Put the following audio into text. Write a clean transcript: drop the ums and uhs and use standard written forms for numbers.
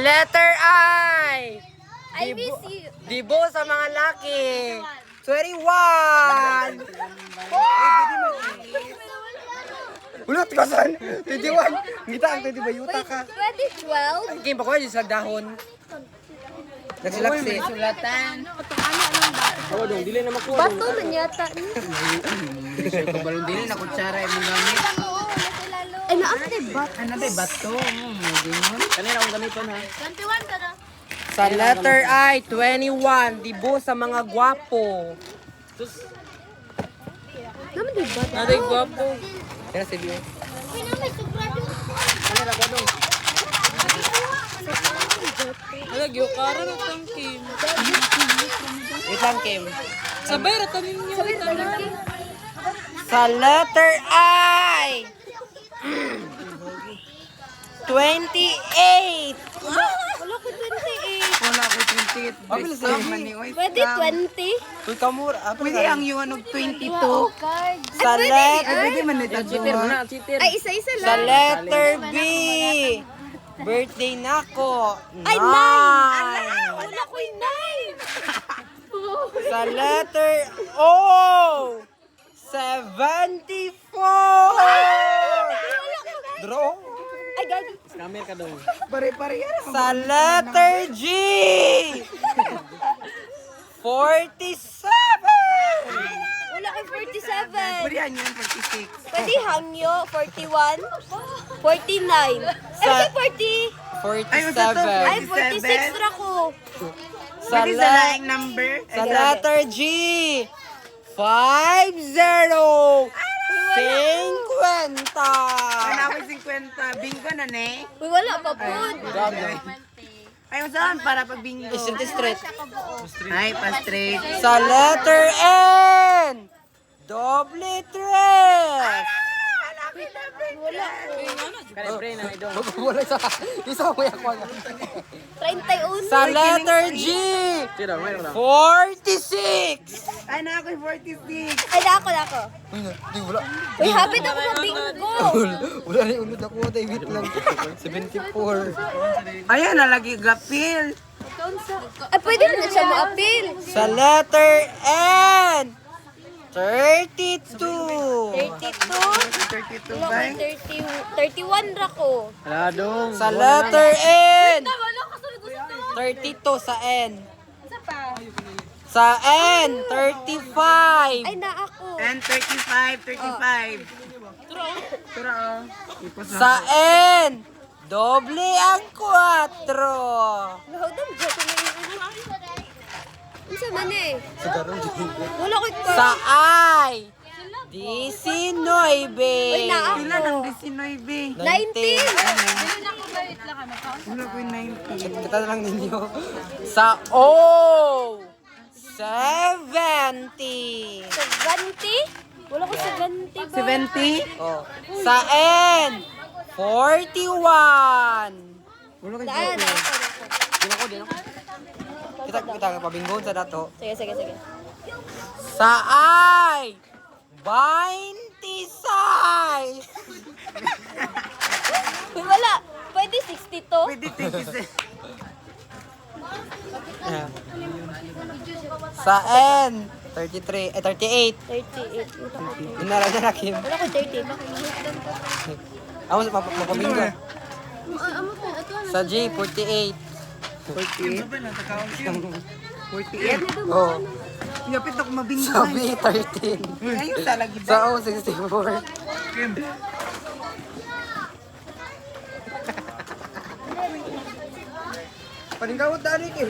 Letter I. I miss you. Dibo sa mga laki. 21. Ulot ka san? 21. Ngita ang 20 bayuta ka. 2012. Kim pa ko sa dahon. Nagsilaksi. Sulatan. Oo dong, dili na makuha. Bato man yata. Kabalong dili na kutsara imong gamit. Ay, naante bato. Ano ba bato? Gingon. Kanina akong gamiton ha. 21 ka na. Sa letter I, 21. Dibo sa mga gwapo. Naman di bato. Naday gwapo. Kaya si Dio. Uy, na may sugrado. Kanina ko dong. Lagyo karo na tang Kim. Wait lang, Kim. Sabay ra tanin niyo tanan. Sa letter I, 28. Wala ko 28. Wala ko 28. Mabilis Best eh. man ni oy. Pwede 20? Uy, kamura. Pwede ang yung 22. Card. Sa letter, Pwede man nito. Cheater mo na, cheater. Ay, isa-isa sa lang. letter B, birthday na ko. Ay, 9! Wala ko 9! Sa letter O, 74. Draw. Ay, gagi. Camera ka daw. Pare-pare yan. Sa letter G, 47. Wala ko 47. Pwede yan yung 46. Pwede hangyo, 41, 49. Sa- Ay, 40. 47. Ay, 46 ra ko. Sa, Pwede sa laing number. sa letter G, 50. 50. Ano ako 50. Bingo na ne. Uy, wala pa po. Ay, saan para pag bingo? Isn't straight. Ay, pa straight. Sa letter N, doble tres. Kare pre na idong. Wala sa isa mo ako. 31. Sa letter G, Tira, mayroon na. 46. Ay, na ako 46. Ay, dako. Uy, di wala. Uy, habit ako sa bingo. Wala na ulod ako, David lang. 74. Ayan, nalagi gapil. Ay, pwede na siya mo-appeal. Sa letter N, 32. 32. 32 Wala ba? ko 31 ra ko. Wala dong. Sa letter N, 32 sa N. Sa N, 35. Ay, na ako. And 35, 35. Tura oh. Ipos na. Sa N, doble ang 4. Nahodam, dyan ko na yung Isa man eh. Wala ko ito. Sa I, 19. Uy, na Pila ako. ng 19. 19. Wala ko yung 19. Kita na lang ninyo. Sa O, 70. 70? Wala ko 70 ba? 70? Oh. Sa N, 41. Wala ko Daan. Din ako. Kita pabinggon sa dato. Sige. Sa I, 26. Uy, wala. Pwede 62? Pwede 27. Sa N, 33, 38. 38. Inara niya na, Kim. Wala ko 30. Bakit? Ako mapabinggo. Sa J, 48. 48? 48? Oh. Yapit ako mabinggo. Sa B, 13. Ayun sa lagi Sa O, 64. Paningawat dali, Kim.